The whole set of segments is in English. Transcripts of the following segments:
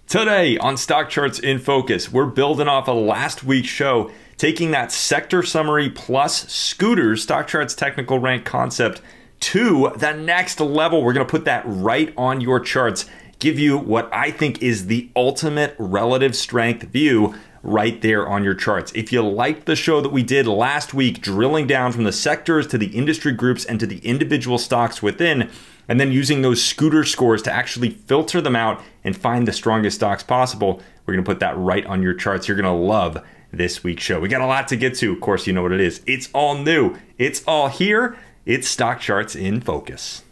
Today on StockCharts in Focus, we're building off of last week's show, taking that sector summary plus scooters, StockCharts technical rank concept, to the next level. We're going to put that right on your charts, give you what I think is the ultimate relative strength view right there on your charts. If you liked the show that we did last week, drilling down from the sectors to the industry groups and to the individual stocks within, and then using those scooter scores to actually filter them out and find the strongest stocks possible, we're going to put that right on your charts. You're going to love this week's show. We got a lot to get to. Of course, you know what it is. It's all new. It's all here. It's StockCharts in Focus.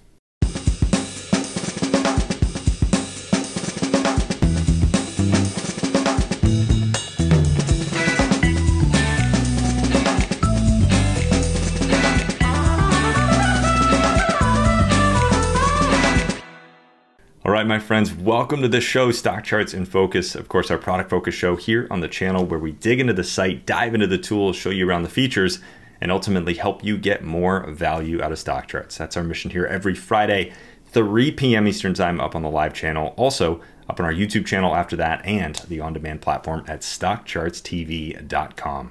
All right, my friends, welcome to the show, StockCharts in Focus. Of course, our product focus show here on the channel where we dig into the site, dive into the tools, show you around the features, and ultimately help you get more value out of StockCharts. That's our mission here every Friday, 3 p.m. Eastern time up on the live channel, also up on our YouTube channel after that, and the on-demand platform at StockChartsTV.com.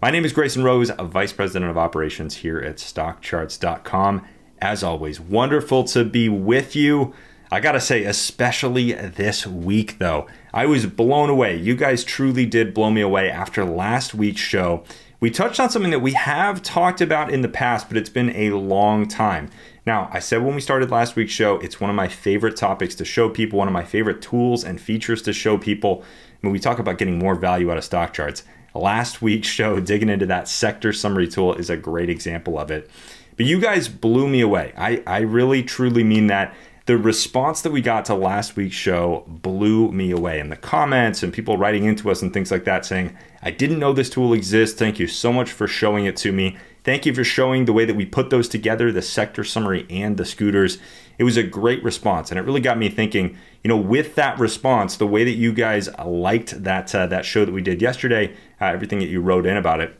My name is Grayson Rose, Vice President of Operations here at StockCharts.com. As always, wonderful to be with you. I gotta say, especially this week though, I was blown away. You guys truly did blow me away after last week's show. We touched on something that we have talked about in the past, but it's been a long time. Now, I said when we started last week's show, it's one of my favorite topics to show people, one of my favorite tools and features to show people when we talk about getting more value out of stock charts. Last week's show, digging into that sector summary tool, is a great example of it. But you guys blew me away. I really, truly mean that. The response that we got to last week's show blew me away, and the comments and people writing into us and things like that saying, I didn't know this tool exists. Thank you so much for showing it to me. Thank you for showing the way that we put those together, the sector summary and the scooters. It was a great response, and it really got me thinking, you know, with that response, the way that you guys liked that show that we did yesterday, everything that you wrote in about it,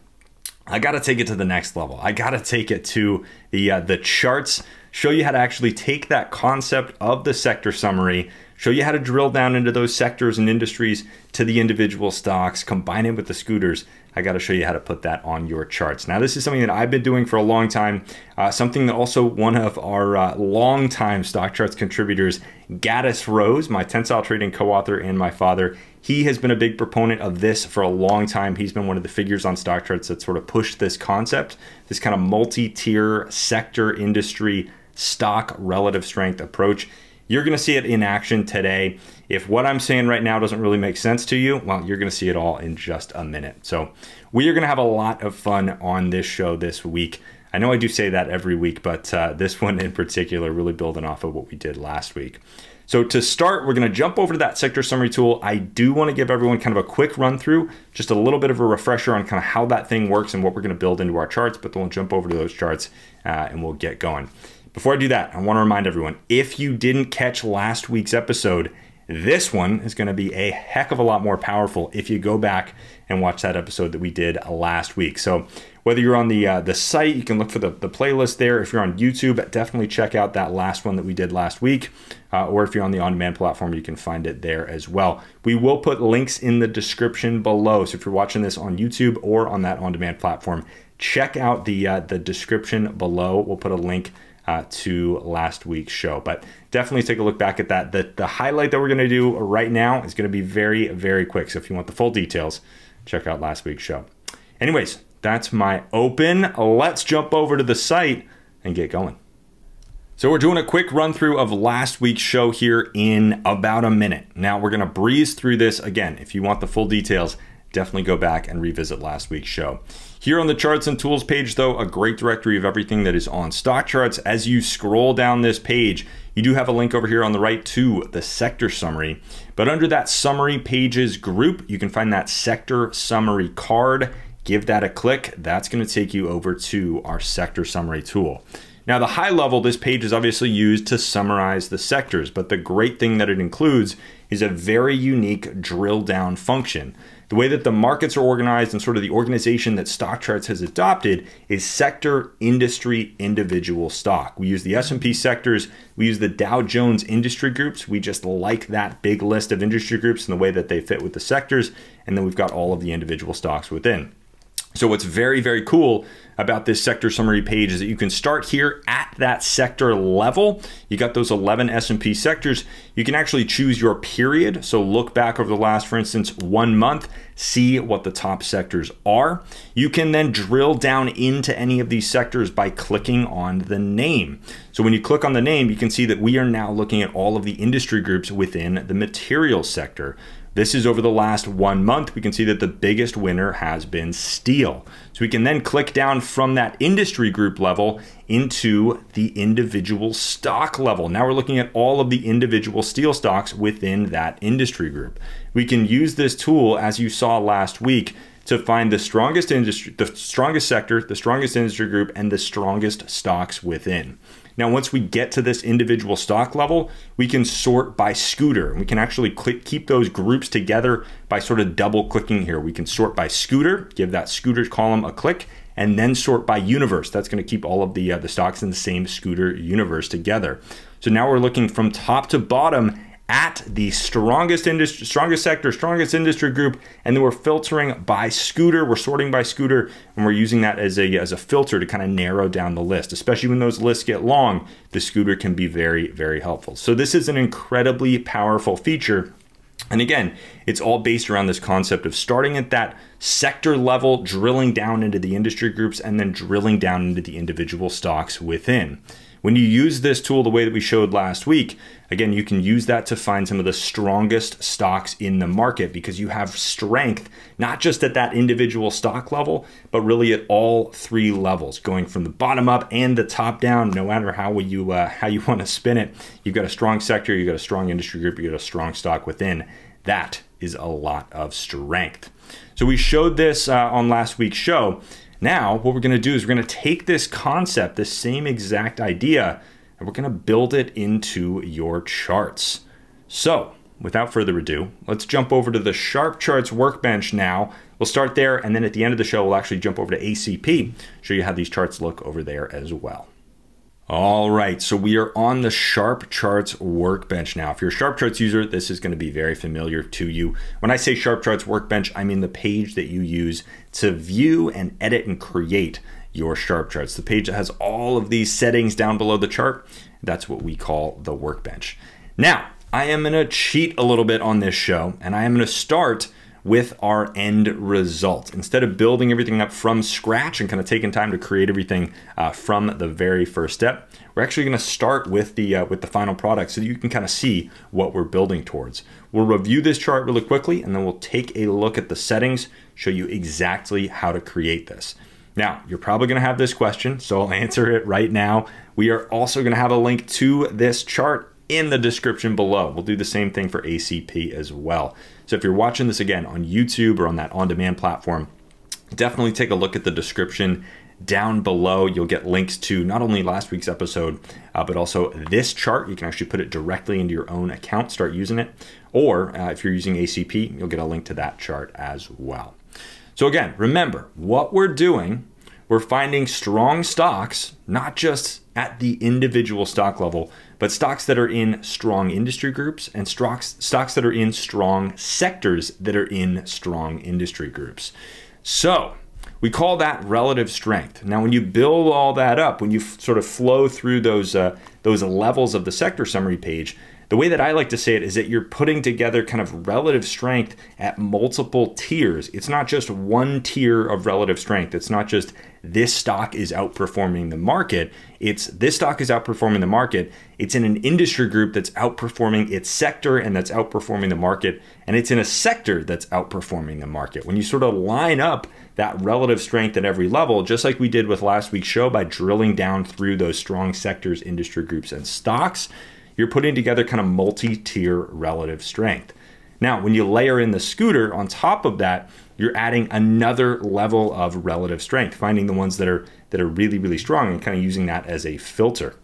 I got to take it to the next level. I got to take it to the charts, show you how to actually take that concept of the sector summary, show you how to drill down into those sectors and industries to the individual stocks, combine it with the scooters. I got to show you how to put that on your charts. Now, this is something that I've been doing for a long time, something that also one of our longtime StockCharts contributors, Gaddis Rose, my Tensile Trading co-author and my father, he has been a big proponent of this for a long time. He's been one of the figures on StockCharts that sort of pushed this concept, this kind of multi-tier sector industry stock relative strength approach. You're going to see it in action today. If what I'm saying right now doesn't really make sense to you, well, you're going to see it all in just a minute. So we are going to have a lot of fun on this show this week. I know I do say that every week, but this one in particular, really building off of what we did last week. So to start, we're going to jump over to that sector summary tool. I do want to give everyone kind of a quick run through, just a little bit of a refresher on kind of how that thing works and what we're going to build into our charts, but then we'll jump over to those charts and we'll get going. Before I do that, I want to remind everyone, if you didn't catch last week's episode, this one is going to be a heck of a lot more powerful if you go back and watch that episode that we did last week. So whether you're on the site, you can look for the playlist there. If you're on YouTube, definitely check out that last one that we did last week. Or if you're on the on-demand platform, you can find it there as well. We will put links in the description below. So if you're watching this on YouTube or on that on-demand platform, check out the description below. We'll put a link to last week's show, but definitely take a look back at that. The highlight that we're going to do right now is going to be very, very quick. So if you want the full details, check out last week's show. Anyways, that's my open. Let's jump over to the site and get going. So we're doing a quick run through of last week's show here in about a minute. Now we're going to breeze through this again. If you want the full details, definitely go back and revisit last week's show. Here on the charts and tools page though, a great directory of everything that is on StockCharts. As you scroll down this page, you do have a link over here on the right to the sector summary. But under that summary pages group, you can find that sector summary card. Give that a click. That's going to take you over to our sector summary tool. Now, the high level, this page is obviously used to summarize the sectors, but the great thing that it includes is a very unique drill down function. The way that the markets are organized and sort of the organization that StockCharts has adopted is sector, industry, individual stock. We use the S&P sectors, we use the Dow Jones industry groups. We just like that big list of industry groups and the way that they fit with the sectors. And then we've got all of the individual stocks within. So what's very, very cool about this sector summary page is that you can start here at that sector level. You got those 11 S&P sectors. You can actually choose your period. So look back over the last, for instance, 1 month, see what the top sectors are. You can then drill down into any of these sectors by clicking on the name. So when you click on the name, you can see that we are now looking at all of the industry groups within the materials sector. This is over the last 1 month. We can see that the biggest winner has been steel. So we can then click down from that industry group level into the individual stock level. Now we're looking at all of the individual steel stocks within that industry group. We can use this tool, as you saw last week, to find the strongest industry, the strongest sector, the strongest industry group, and the strongest stocks within. Now, once we get to this individual stock level, we can sort by scooter. We can actually keep those groups together by sort of double clicking here. We can sort by scooter, give that scooter column a click, and then sort by universe. That's going to keep all of the stocks in the same scooter universe together. So now we're looking from top to bottom at the strongest industry, strongest sector, strongest industry group, and then we're filtering by scooter. We're sorting by scooter, and we're using that as a filter to kind of narrow down the list. Especially when those lists get long, the scooter can be very, very helpful. So this is an incredibly powerful feature. And again, it's all based around this concept of starting at that sector level, drilling down into the industry groups, and then drilling down into the individual stocks within. When you use this tool the way that we showed last week, again, you can use that to find some of the strongest stocks in the market because you have strength, not just at that individual stock level, but really at all three levels, going from the bottom up and the top down. No matter how you want to spin it, you've got a strong sector, you've got a strong industry group, you've got a strong stock within. That is a lot of strength. So we showed this on last week's show. Now, what we're going to do is we're going to take this concept, this same exact idea, and we're going to build it into your charts. So, without further ado, let's jump over to the SharpCharts workbench now. We'll start there, and then at the end of the show, we'll actually jump over to ACP, show you how these charts look over there as well. All right, so we are on the SharpCharts workbench now. If you're a SharpCharts user, this is going to be very familiar to you. When I say SharpCharts workbench, I mean the page that you use to view and edit and create your SharpCharts. The page that has all of these settings down below the chart, that's what we call the workbench. Now, I am going to cheat a little bit on this show, and I am going to start with our end result. Instead of building everything up from scratch and kind of taking time to create everything from the very first step, we're actually going to start with the final product so that you can kind of see what we're building towards. We'll review this chart really quickly, and then we'll take a look at the settings, show you exactly how to create this. Now, you're probably going to have this question, so I'll answer it right now. We are also going to have a link to this chart in the description below. We'll do the same thing for ACP as well. So if you're watching this again on YouTube or on that on-demand platform, definitely take a look at the description down below. You'll get links to not only last week's episode, but also this chart. You can actually put it directly into your own account, start using it. Or if you're using ACP, you'll get a link to that chart as well. So again, remember what we're doing. We're finding strong stocks, not just at the individual stock level, but stocks that are in strong industry groups and stocks that are in strong sectors that are in strong industry groups. So we call that relative strength. Now, when you build all that up, when you sort of flow through those levels of the sector summary page, the way that I like to say it is that you're putting together kind of relative strength at multiple tiers. It's not just one tier of relative strength. It's not just this stock is outperforming the market. It's this stock is outperforming the market. It's in an industry group that's outperforming its sector and that's outperforming the market. And it's in a sector that's outperforming the market. When you sort of line up that relative strength at every level, just like we did with last week's show by drilling down through those strong sectors, industry groups, and stocks, you're putting together kind of multi-tier relative strength. Now, when you layer in the scooter on top of that, you're adding another level of relative strength, finding the ones that are really, really strong and kind of using that as a filter.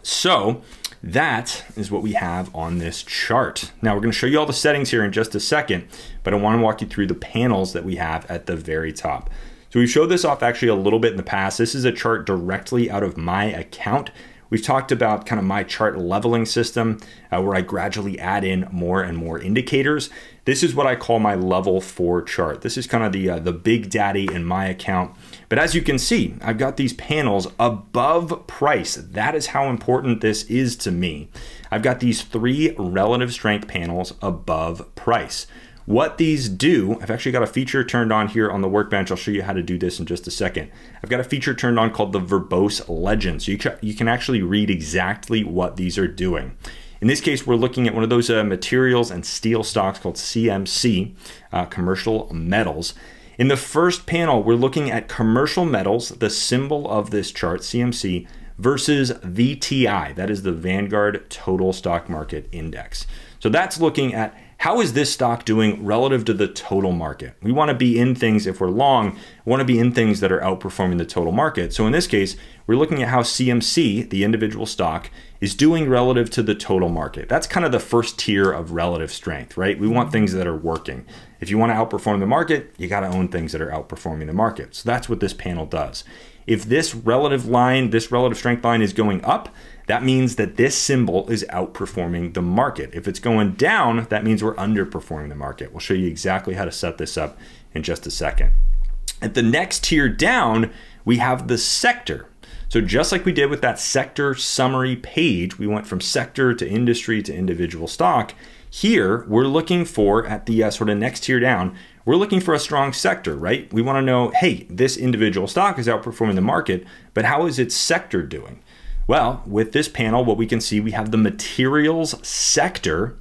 So That is what we have on this chart. Now we're going to show you all the settings here in just a second, but I want to walk you through the panels that we have at the very top. So we've showed this off actually a little bit in the past. This is a chart directly out of my account. We've talked about kind of my chart leveling system where I gradually add in more and more indicators. This is what I call my level 4 chart. This is kind of the big daddy in my account. But as you can see, I've got these panels above price. That is how important this is to me. I've got these 3 relative strength panels above price. What these do, I've actually got a feature turned on here on the workbench. I'll show you how to do this in just a second. I've got a feature turned on called the verbose legend. So you can actually read exactly what these are doing. In this case, we're looking at one of those materials and steel stocks called CMC, commercial metals. In the first panel, we're looking at commercial metals, the symbol of this chart, CMC, versus VTI, that is the Vanguard Total Stock Market Index. So that's looking at how is this stock doing relative to the total market? We want to be in things, if we're long, we want to be in things that are outperforming the total market. So in this case, we're looking at how CMC, the individual stock, is doing relative to the total market. That's kind of the first tier of relative strength, right? We want things that are working. If you want to outperform the market, you got to own things that are outperforming the market. So that's what this panel does. If this relative strength line is going up, that means that this symbol is outperforming the market. If it's going down, that means we're underperforming the market. We'll show you exactly how to set this up in just a second. At the next tier down, we have the sector. So just like we did with that sector summary page, we went from sector to industry to individual stock. Here, we're looking for, at the sort of next tier down, we're looking for a strong sector, right? We want to know, hey, this individual stock is outperforming the market, but how is its sector doing? Well, with this panel, what we can see, we have the materials sector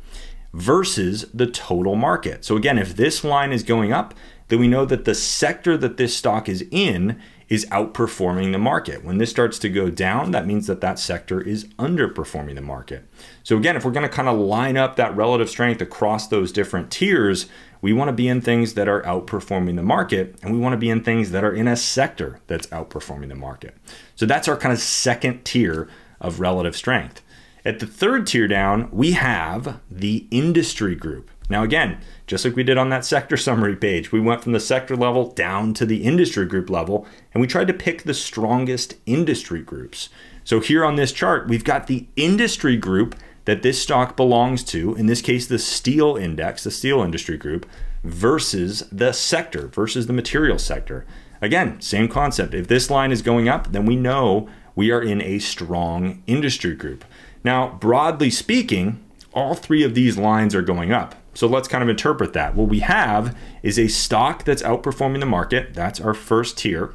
versus the total market. So again, if this line is going up, then we know that the sector that this stock is in is outperforming the market. When this starts to go down, that means that that sector is underperforming the market. So again, if we're going to kind of line up that relative strength across those different tiers, we want to be in things that are outperforming the market, and we want to be in things that are in a sector that's outperforming the market. So that's our kind of second tier of relative strength. At the third tier down, we have the industry group. Now again, just like we did on that sector summary page, we went from the sector level down to the industry group level, and we tried to pick the strongest industry groups. So here on this chart, we've got the industry group that this stock belongs to, in this case, the steel index, the steel industry group, versus the sector, versus the material sector. Again, same concept. If this line is going up, then we know we are in a strong industry group. Now, broadly speaking, all 3 of these lines are going up. So let's kind of interpret that. What we have is a stock that's outperforming the market. That's our first tier.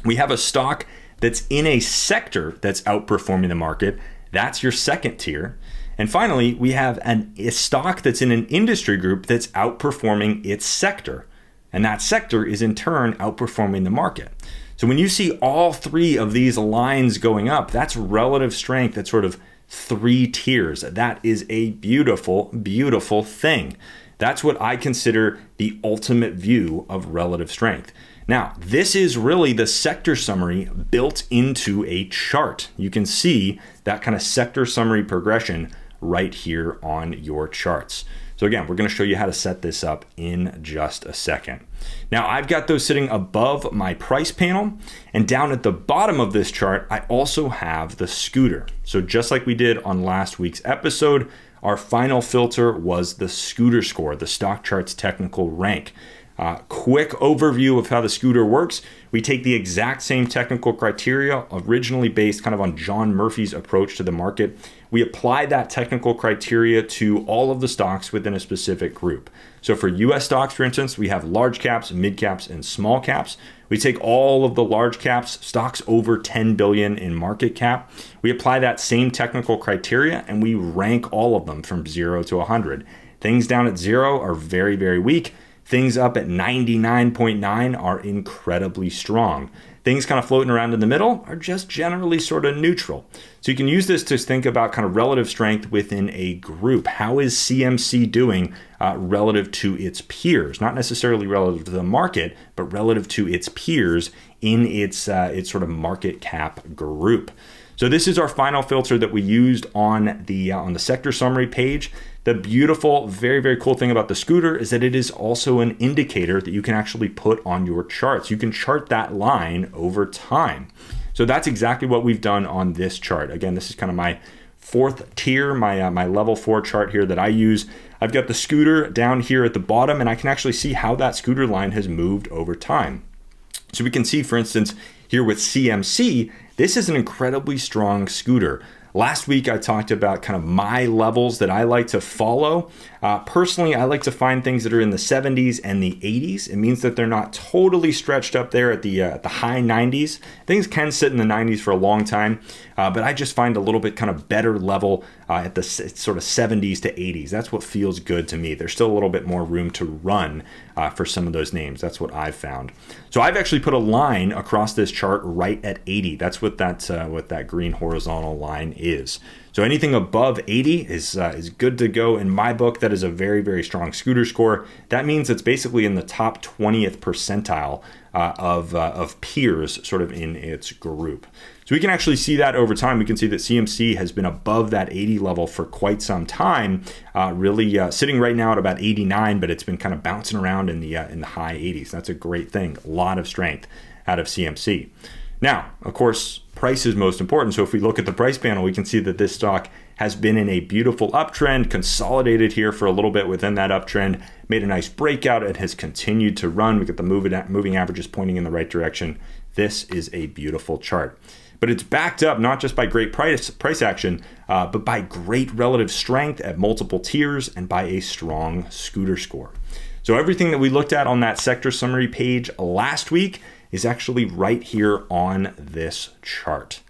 We have a stock that's in a sector that's outperforming the market. That's your second tier. And finally, we have a stock that's in an industry group that's outperforming its sector. And that sector is in turn outperforming the market. So when you see all 3 of these lines going up, that's relative strength at sort of 3 tiers. That is a beautiful, beautiful thing. That's what I consider the ultimate view of relative strength. Now, this is really the sector summary built into a chart. You can see that kind of sector summary progression right here on your charts. So again, we're going to show you how to set this up in just a second. Now, I've got those sitting above my price panel, and down at the bottom of this chart, I also have the scooter. So just like we did on last week's episode, our final filter was the scooter score, the StockCharts technical rank. Quick overview of how the scooter works. We take the exact same technical criteria, originally based kind of on John Murphy's approach to the market. We apply that technical criteria to all of the stocks within a specific group. So for US stocks, for instance, we have large caps, mid caps, and small caps. We take all of the large caps, stocks over 10 billion in market cap. We apply that same technical criteria and we rank all of them from 0 to 100. Things down at 0 are very, very weak. Things up at 99.9 are incredibly strong. Things kind of floating around in the middle are just generally sort of neutral. So you can use this to think about kind of relative strength within a group. How is CMC doing relative to its peers? Not necessarily relative to the market, but relative to its peers in its sort of market cap group. So this is our final filter that we used on the sector summary page. The beautiful, very, very cool thing about the scooter is that it is also an indicator that you can actually put on your charts. You can chart that line over time. So that's exactly what we've done on this chart. Again, this is kind of my fourth tier, my level 4 chart here that I use. I've got the scooter down here at the bottom, and I can actually see how that scooter line has moved over time. So we can see, for instance, here with CMC, this is an incredibly strong scooter. Last week, I talked about kind of my levels that I like to follow. Personally, I like to find things that are in the 70s and the 80s. It means that they're not totally stretched up there at the high 90s. Things can sit in the 90s for a long time, but I just find a little bit kind of better level at the sort of 70s to 80s. That's what feels good to me. There's still a little bit more room to run for some of those names. That's what I've found. So I've actually put a line across this chart right at 80. That's what that green horizontal line is. So anything above 80 is good to go in my book. That is a very, very strong scooter score. That means it's basically in the top 20th percentile of peers sort of in its group. So we can actually see that over time. We can see that CMC has been above that 80 level for quite some time, really sitting right now at about 89, but it's been kind of bouncing around in the high 80s. That's a great thing. A lot of strength out of CMC. Now, of course, price is most important. So if we look at the price panel, we can see that this stock has been in a beautiful uptrend, consolidated here for a little bit within that uptrend, made a nice breakout, and has continued to run. We get the moving averages pointing in the right direction. This is a beautiful chart. But it's backed up not just by great price action, but by great relative strength at multiple tiers and by a strong scooter score. So everything that we looked at on that sector summary page last week is actually right here on this chart.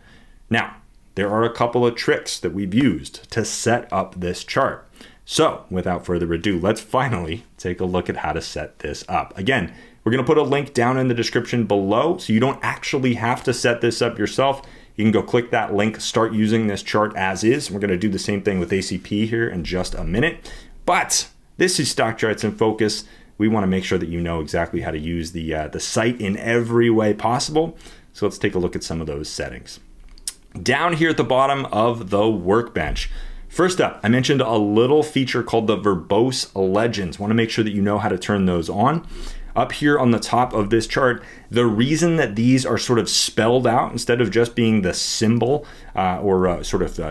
Now, there are a couple of tricks that we've used to set up this chart. So without further ado, let's finally take a look at how to set this up. Again, we're going to put a link down in the description below, so you don't actually have to set this up yourself. You can go click that link, start using this chart as is. We're going to do the same thing with ACP here in just a minute. But this is Stock Charts in Focus. We want to make sure that you know exactly how to use the site in every way possible. So let's take a look at some of those settings. Down here at the bottom of the workbench, first up, I mentioned a little feature called the verbose legends. Want to make sure that you know how to turn those on. Up here on the top of this chart, the reason that these are sort of spelled out instead of just being the symbol or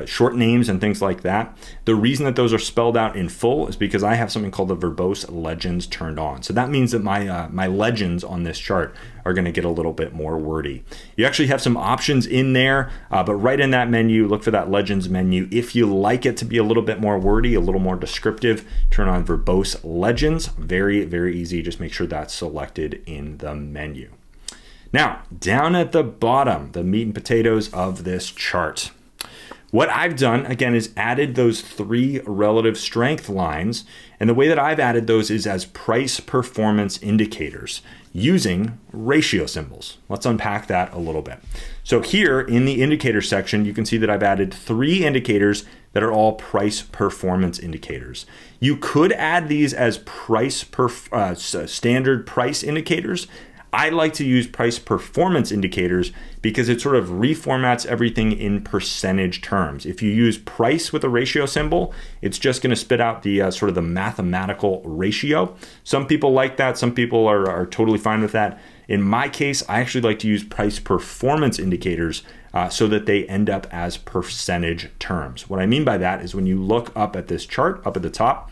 short names and things like that, the reason that those are spelled out in full is because I have something called the verbose legends turned on. So that means that my legends on this chart are going to get a little bit more wordy. You actually have some options in there, but right in that menu, look for that legends menu. If you like it to be a little bit more wordy, a little more descriptive, turn on verbose legends. Very, very easy. Just make sure that's selected in the menu. Now, down at the bottom, the meat and potatoes of this chart. What I've done, again, is added those 3 relative strength lines. And the way that I've added those is as price performance indicators using ratio symbols. Let's unpack that a little bit. So here in the indicator section, you can see that I've added 3 indicators that are all price performance indicators. You could add these as standard price indicators. I like to use price performance indicators because it sort of reformats everything in percentage terms. If you use price with a ratio symbol, it's just going to spit out the sort of the mathematical ratio. Some people like that. Some people are totally fine with that. In my case, I actually like to use price performance indicators so that they end up as percentage terms. What I mean by that is when you look up at this chart up at the top,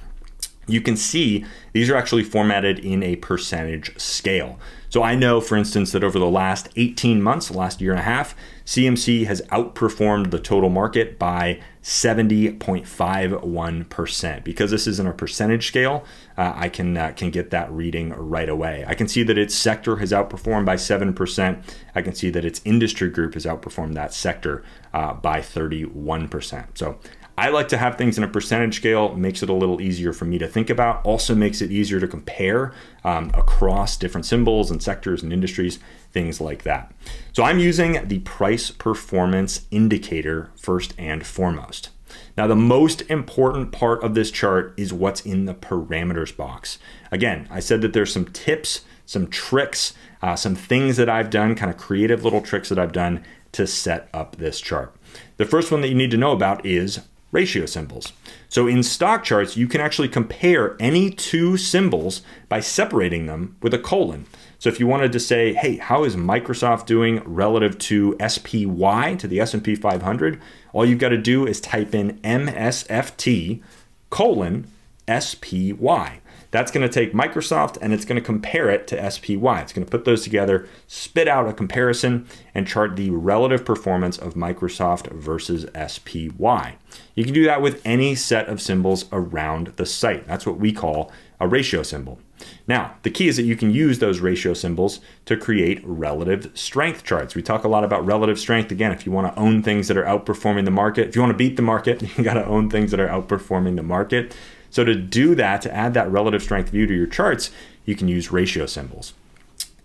you can see these are actually formatted in a percentage scale. So I know, for instance, that over the last 18 months, the last year and a half, CMC has outperformed the total market by 70.51%. Because this is in a percentage scale, I can get that reading right away. I can see that its sector has outperformed by 7%. I can see that its industry group has outperformed that sector by 31%. So I like to have things in a percentage scale. Makes it a little easier for me to think about. Also makes it easier to compare across different symbols and sectors and industries, things like that. So I'm using the price performance indicator first and foremost. Now, the most important part of this chart is what's in the parameters box. Again, I said that there's some tips, some tricks, some things that I've done, kind of creative little tricks that I've done to set up this chart. The first one that you need to know about is ratio symbols. So in stock charts, you can actually compare any two symbols by separating them with a colon. So if you wanted to say, hey, how is Microsoft doing relative to SPY, to the S&P 500? All you've got to do is type in MSFT colon SPY. That's going to take Microsoft and it's going to compare it to SPY. It's going to put those together, spit out a comparison, and chart the relative performance of Microsoft versus SPY. You can do that with any set of symbols around the site. That's what we call a ratio symbol. Now, the key is that you can use those ratio symbols to create relative strength charts. We talk a lot about relative strength. Again, if you want to own things that are outperforming the market, if you want to beat the market, you got to own things that are outperforming the market. So to do that, to add that relative strength view to your charts, you can use ratio symbols.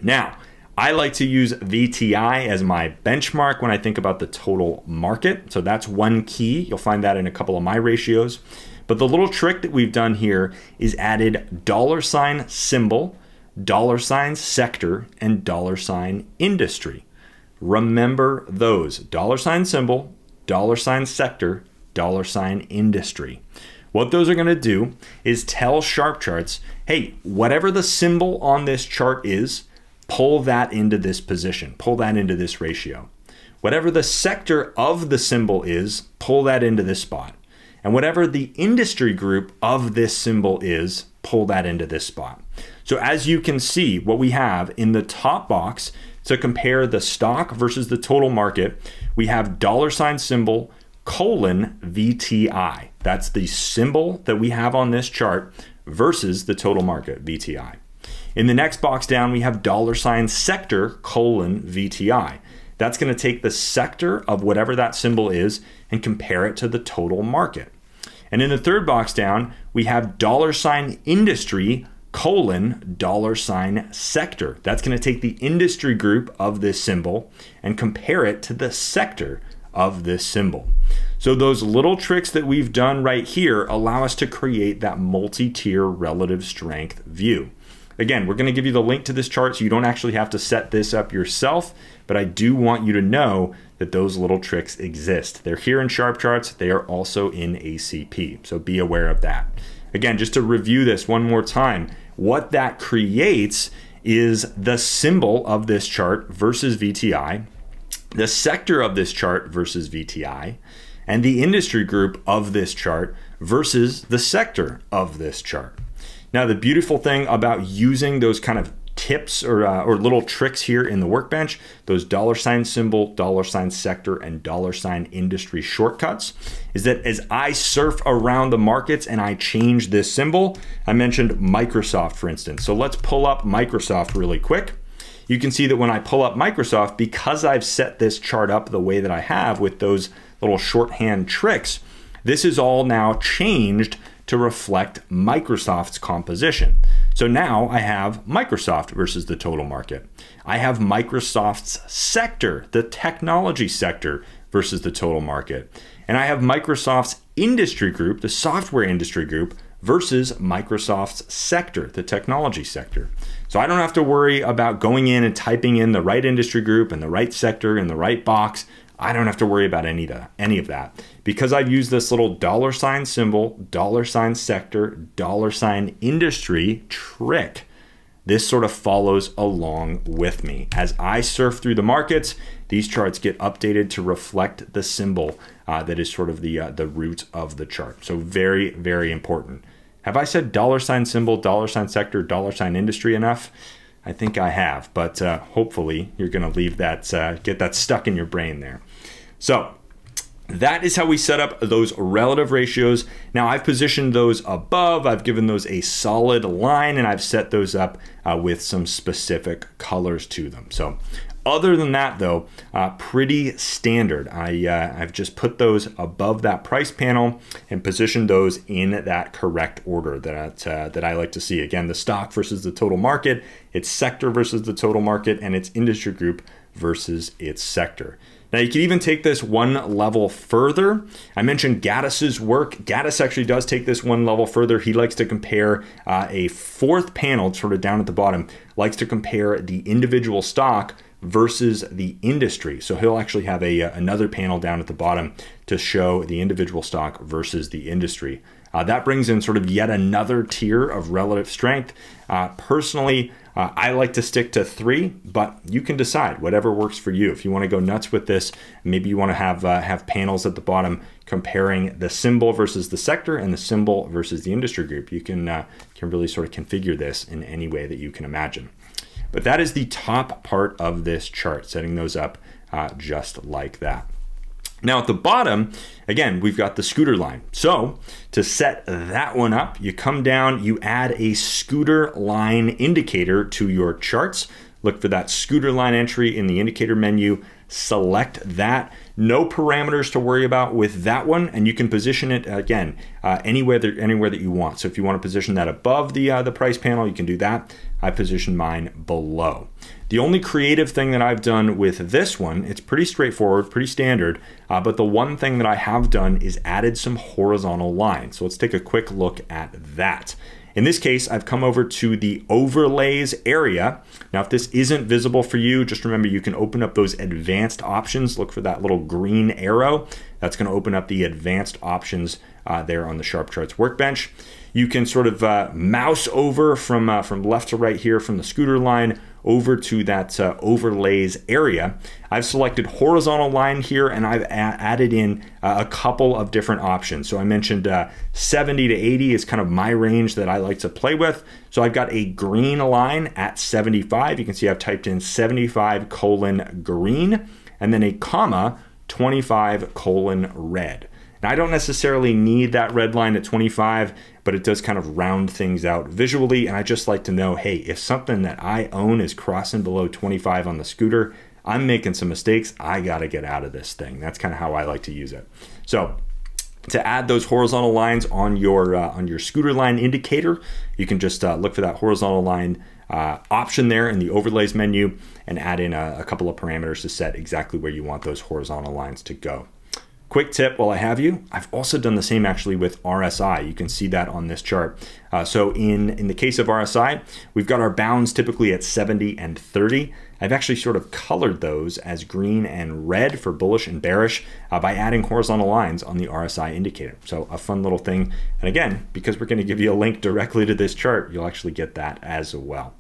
Now, I like to use VTI as my benchmark when I think about the total market. So that's one key. You'll find that in a couple of my ratios. But the little trick that we've done here is added $ symbol, $ sector, and $ industry. Remember those: $ symbol, $ sector, $ industry. What those are going to do is tell SharpCharts, hey, whatever the symbol on this chart is, pull that into this position, pull that into this ratio. Whatever the sector of the symbol is, pull that into this spot. And whatever the industry group of this symbol is, pull that into this spot. So as you can see, what we have in the top box to compare the stock versus the total market, we have $ symbol colon VTI. That's the symbol that we have on this chart versus the total market, VTI. In the next box down, we have $ sector colon VTI. That's going to take the sector of whatever that symbol is and compare it to the total market. And in the third box down, we have $ industry colon $ sector. That's going to take the industry group of this symbol and compare it to the sector of this symbol. So those little tricks that we've done right here allow us to create that multi-tier relative strength view. Again, we're going to give you the link to this chart so you don't actually have to set this up yourself, but I do want you to know that those little tricks exist. They're here in SharpCharts. They are also in ACP, so be aware of that. Again, just to review this one more time, what that creates is the symbol of this chart versus VTI, the sector of this chart versus VTI, and the industry group of this chart versus the sector of this chart. Now, the beautiful thing about using those kind of tips or little tricks here in the workbench, those $ symbol, $ sector, and $ industry shortcuts, is that as I surf around the markets and I change this symbol, I mentioned Microsoft, for instance. So let's pull up Microsoft really quick. You can see that when I pull up Microsoft, because I've set this chart up the way that I have with those little shorthand tricks, this is all now changed to reflect Microsoft's composition. So now I have Microsoft versus the total market. I have Microsoft's sector, the technology sector, versus the total market. And I have Microsoft's industry group, the software industry group, versus Microsoft's sector, the technology sector. So I don't have to worry about going in and typing in the right industry group and the right sector in the right box. I don't have to worry about any of that. Because I've used this little $ symbol, $ sector, $ industry trick, this sort of follows along with me. As I surf through the markets, these charts get updated to reflect the symbol that is sort of the root of the chart. So very, very important. Have I said $ symbol, $ sector, $ industry enough? I think I have, but hopefully you're going to leave that, get that stuck in your brain there. So that is how we set up those relative ratios. Now I've positioned those above, I've given those a solid line, and I've set those up with some specific colors to them. So other than that though, pretty standard. I've just put those above that price panel and positioned those in that correct order that I like to see. Again, the stock versus the total market, its sector versus the total market, and its industry group versus its sector. Now you can even take this one level further. I mentioned Gaddis's work. Gaddis actually does take this one level further. He likes to compare a fourth panel, sort of down at the bottom, likes to compare the individual stock versus the industry. So he'll actually have another panel down at the bottom to show the individual stock versus the industry. That brings in sort of yet another tier of relative strength. Personally, I like to stick to 3, but you can decide whatever works for you. If you want to go nuts with this, maybe you want to have panels at the bottom comparing the symbol versus the sector and the symbol versus the industry group. You can really sort of configure this in any way that you can imagine. But that is the top part of this chart, setting those up just like that. Now at the bottom, again, we've got the scooter line. So to set that one up, you come down, you add a scooter line indicator to your charts. Look for that scooter line entry in the indicator menu, select that. No parameters to worry about with that one, and you can position it again anywhere that you want. So if you want to position that above the price panel, you can do that. I position mine below. The only creative thing that I've done with this one, it's pretty straightforward, pretty standard, but the one thing that I have done is added some horizontal lines. So let's take a quick look at that. In this case, I've come over to the overlays area. Now, if this isn't visible for you, just remember you can open up those advanced options. Look for that little green arrow. That's going to open up the advanced options there on the SharpCharts workbench. You can sort of mouse over from left to right here from the scooter line over to that overlays area. I've selected horizontal line here, and I've added in a couple of different options. So I mentioned 70 to 80 is kind of my range that I like to play with. So I've got a green line at 75. You can see I've typed in 75:green and then a comma 25:red. Now, I don't necessarily need that red line at 25, but it does kind of round things out visually. And I just like to know, hey, if something that I own is crossing below 25 on the scooter, I'm making some mistakes. I got to get out of this thing. That's kind of how I like to use it. So to add those horizontal lines on your scooter line indicator, you can just look for that horizontal line option there in the overlays menu and add in a couple of parameters to set exactly where you want those horizontal lines to go. Quick tip while I have you, I've also done the same actually with RSI. You can see that on this chart. So in the case of RSI, we've got our bounds typically at 70 and 30. I've actually sort of colored those as green and red for bullish and bearish by adding horizontal lines on the RSI indicator. So a fun little thing. And again, because we're going to give you a link directly to this chart, you'll actually get that as well.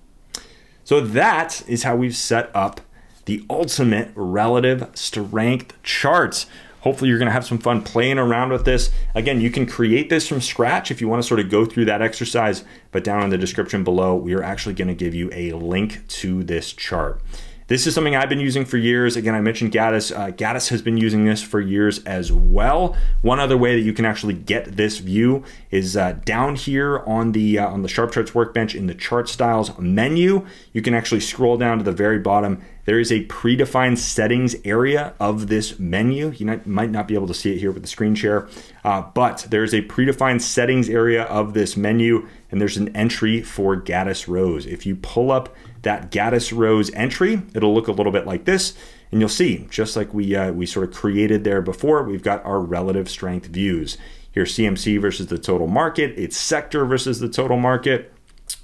So that is how we've set up the ultimate relative strength charts. Hopefully you're going to have some fun playing around with this. Again, you can create this from scratch if you want to sort of go through that exercise, but down in the description below, we are actually going to give you a link to this chart. This is something I've been using for years. Again, I mentioned Gaddis. Gaddis has been using this for years as well. One other way that you can actually get this view is down here on the SharpCharts workbench in the chart styles menu. You can actually scroll down to the very bottom. There is a predefined settings area of this menu. You might not be able to see it here with the screen share, but there's a predefined settings area of this menu, and there's an entry for Gaddis rows. If you pull up that Gaddis rows entry, it'll look a little bit like this, and you'll see, just like we sort of created there before, we've got our relative strength views. Here's CMC versus the total market, it's sector versus the total market.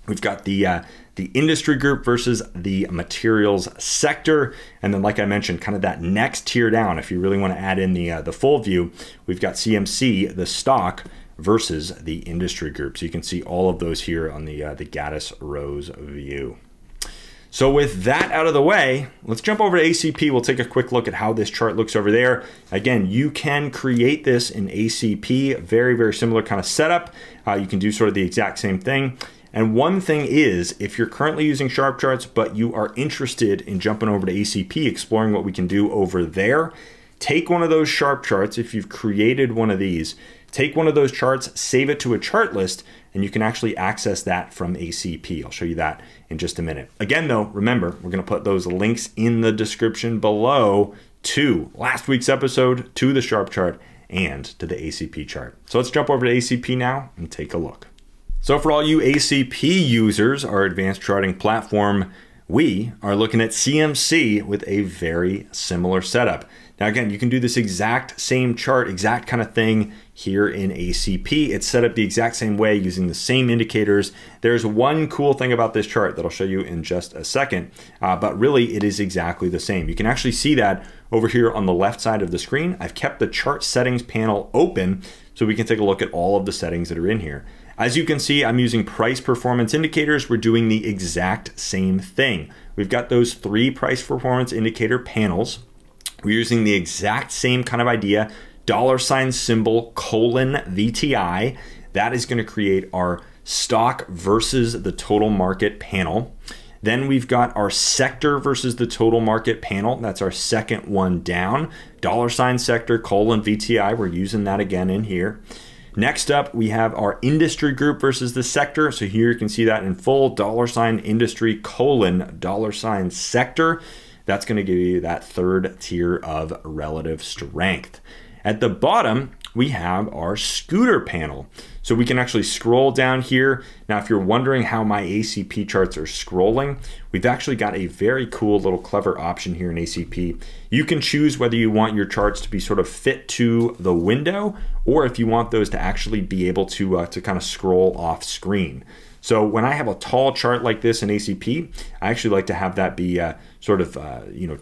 We've got the industry group versus the materials sector. And then, like I mentioned, kind of that next tier down, if you really want to add in the full view, we've got CMC, the stock, versus the industry group. So you can see all of those here on the Gaddis rows view. So with that out of the way, let's jump over to ACP. We'll take a quick look at how this chart looks over there. Again, you can create this in ACP, very, very similar kind of setup. You can do sort of the exact same thing. And one thing is, if you're currently using SharpCharts, but you are interested in jumping over to ACP, exploring what we can do over there, take one of those SharpCharts. If you've created one of these, take one of those charts, save it to a chart list, and you can actually access that from ACP. I'll show you that in just a minute. Again, though, remember, we're going to put those links in the description below to last week's episode, to the SharpChart, and to the ACP chart. So let's jump over to ACP now and take a look. So for all you ACP users, our advanced charting platform, we are looking at CMC with a very similar setup. Now again, you can do this exact same chart, exact kind of thing here in ACP. It's set up the exact same way using the same indicators. There's one cool thing about this chart that I'll show you in just a second, but really it is exactly the same. You can actually see that over here on the left side of the screen. I've kept the chart settings panel open so we can take a look at all of the settings that are in here. As you can see, I'm using price performance indicators. We're doing the exact same thing. We've got those 3 price performance indicator panels. We're using the exact same kind of idea, $symbol : VTI. That is going to create our stock versus the total market panel. Then we've got our sector versus the total market panel. That's our second one down. $sector : VTI. We're using that again in here. Next up, we have our industry group versus the sector. So here you can see that in full, $industry : $sector. That's going to give you that third tier of relative strength. At the bottom, we have our scooter panel. So we can actually scroll down here. Now, if you're wondering how my ACP charts are scrolling, we've actually got a very cool little clever option here in ACP. You can choose whether you want your charts to be sort of fit to the window, or if you want those to actually be able to kind of scroll off screen. So when I have a tall chart like this in ACP, I actually like to have that be sort of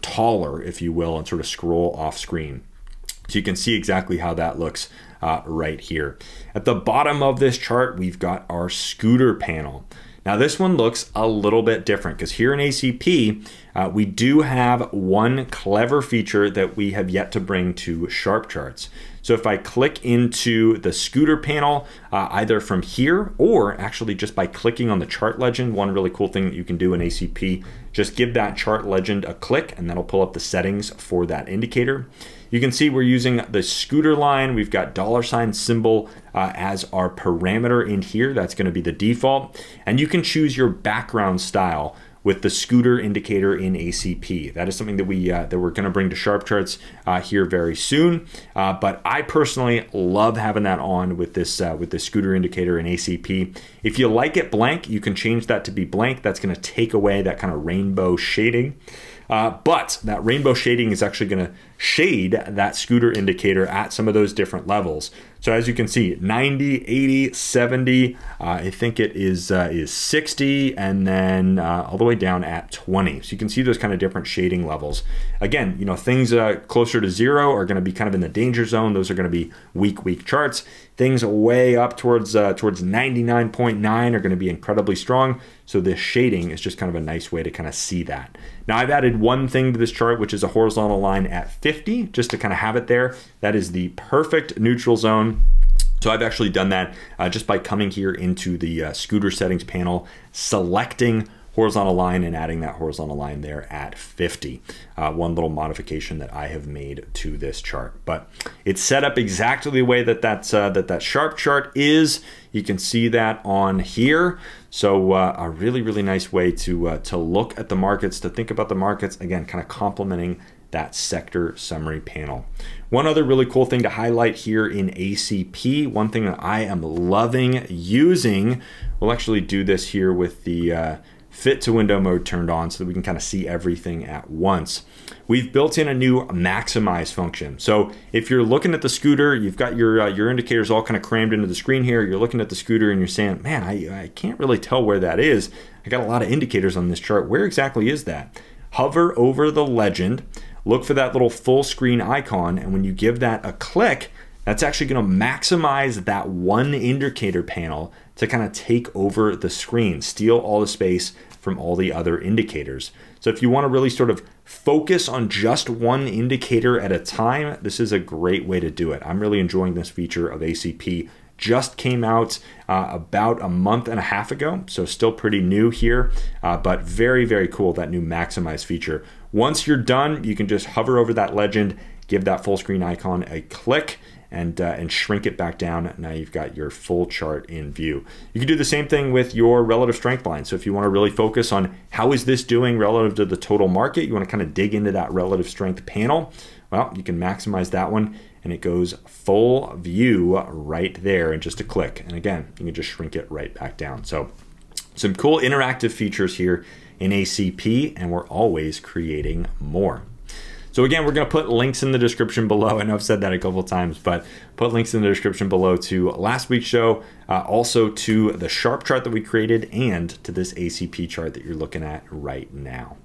taller, if you will, and sort of scroll off screen. So you can see exactly how that looks right here. At the bottom of this chart, we've got our scooter panel. Now this one looks a little bit different because here in ACP, we do have one clever feature that we have yet to bring to SharpCharts. So if I click into the scooter panel, either from here or actually just by clicking on the chart legend, one really cool thing that you can do in ACP, just give that chart legend a click and that'll pull up the settings for that indicator. You can see we're using the scooter line. We've got $symbol as our parameter in here. That's going to be the default. And you can choose your background style with the scooter indicator in ACP. That is something that we're going to bring to SharpCharts here very soon. But I personally love having that on with this scooter indicator in ACP. If you like it blank, you can change that to be blank. That's going to take away that kind of rainbow shading. But that rainbow shading is actually going to shade that scooter indicator at some of those different levels. So as you can see, 90, 80, 70, I think it is 60, and then all the way down at 20. So you can see those kind of different shading levels. Again, things closer to 0 are going to be kind of in the danger zone. Those are going to be weak charts. Things way up towards 99.9 are going to be incredibly strong. So this shading is just kind of a nice way to kind of see that. Now I've added one thing to this chart, which is a horizontal line at 50, just to kind of have it there. That is the perfect neutral zone. So I've actually done that just by coming here into the scooter settings panel, selecting horizontal line and adding that horizontal line there at 50. One little modification that I have made to this chart, but it's set up exactly the way that that SharpChart is. You can see that on here. So a really nice way to look at the markets, to think about the markets, again, kind of complementing that sector summary panel. One other really cool thing to highlight here in ACP, one thing that I am loving using, we'll actually do this here with the fit to window mode turned on so that we can kind of see everything at once. We've built in a new maximize function. So if you're looking at the scooter, you've got your indicators all kind of crammed into the screen here. You're looking at the scooter and you're saying, man, I can't really tell where that is. I got a lot of indicators on this chart. Where exactly is that? Hover over the legend, look for that little full screen icon, and when you give that a click, that's actually going to maximize that one indicator panel to kind of take over the screen, steal all the space from all the other indicators. So if you want to really sort of focus on just one indicator at a time, this is a great way to do it. I'm really enjoying this feature of ACP. Just came out about a month and a half ago, so still pretty new here, but very cool, that new maximize feature. Once you're done, you can just hover over that legend, give that full screen icon a click, and shrink it back down. Now you've got your full chart in view. You can do the same thing with your relative strength line. So if you want to really focus on how is this doing relative to the total market, you want to kind of dig into that relative strength panel, well, you can maximize that one, and it goes full view right there in just a click. And again, you can just shrink it right back down. So some cool interactive features here in ACP, and we're always creating more. So again, we're going to put links in the description below. I know I've said that a couple of times, but put links in the description below to last week's show, also to the Sharp chart that we created, and to this ACP chart that you're looking at right now.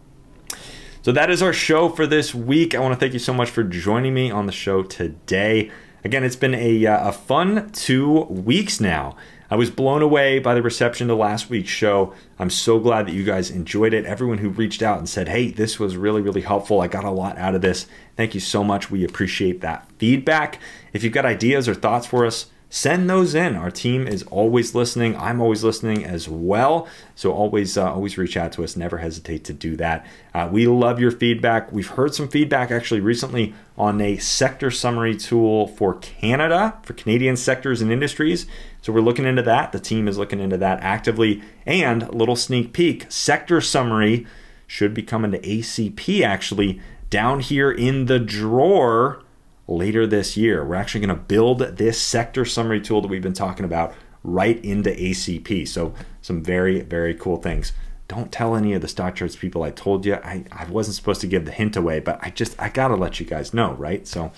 So that is our show for this week. I want to thank you so much for joining me on the show today. Again, it's been a fun 2 weeks now. I was blown away by the reception to last week's show. I'm so glad that you guys enjoyed it. Everyone who reached out and said, hey, this was really, really helpful. I got a lot out of this. Thank you so much. We appreciate that feedback. If you've got ideas or thoughts for us, send those in. Our team is always listening. I'm always listening as well. So always reach out to us. Never hesitate to do that. We love your feedback. We've heard some feedback actually recently on a sector summary tool for Canada, for Canadian sectors and industries. So we're looking into that. The team is looking into that actively. And a little sneak peek, sector summary should be coming to ACP actually down here in the drawer later this year. We're actually going to build this sector summary tool that we've been talking about right into ACP. So some very, very cool things. Don't tell any of the StockCharts people I told you. I wasn't supposed to give the hint away, but I gotta let you guys know, right? So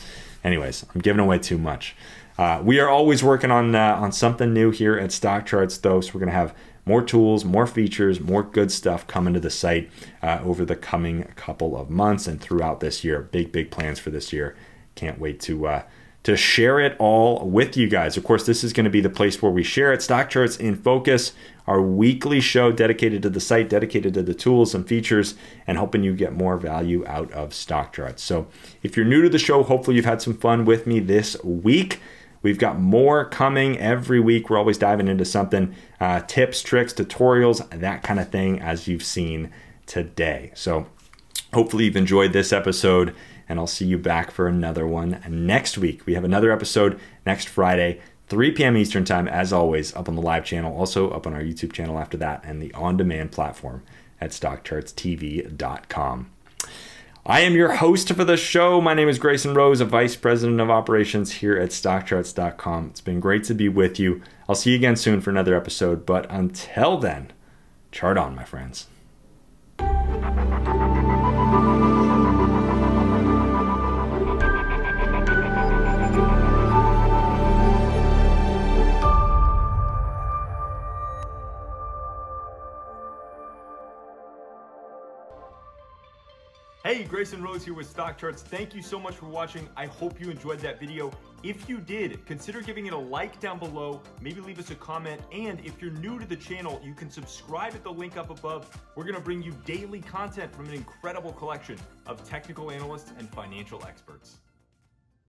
anyways, I'm giving away too much. We are always working on something new here at StockCharts though. So we're gonna have more tools, more features, more good stuff coming to the site over the coming couple of months and throughout this year. Big plans for this year. Can't wait to share it all with you guys. Of course, this is going to be the place where we share it. StockCharts in Focus, our weekly show dedicated to the site, dedicated to the tools and features, and helping you get more value out of StockCharts. So if you're new to the show, hopefully you've had some fun with me this week. We've got more coming every week. We're always diving into something, tips, tricks, tutorials, that kind of thing, as you've seen today. So hopefully you've enjoyed this episode, and I'll see you back for another one next week. We have another episode next Friday, 3 p.m. Eastern time, as always, up on the live channel, also up on our YouTube channel after that, and the on-demand platform at StockChartsTV.com. I am your host for the show. My name is Grayson Rose, a Vice President of Operations here at StockCharts.com. It's been great to be with you. I'll see you again soon for another episode, but until then, chart on, my friends. Hey, Grayson Rose here with StockCharts. Thank you so much for watching. I hope you enjoyed that video. If you did, consider giving it a like down below, maybe leave us a comment, and if you're new to the channel, you can subscribe at the link up above. We're gonna bring you daily content from an incredible collection of technical analysts and financial experts.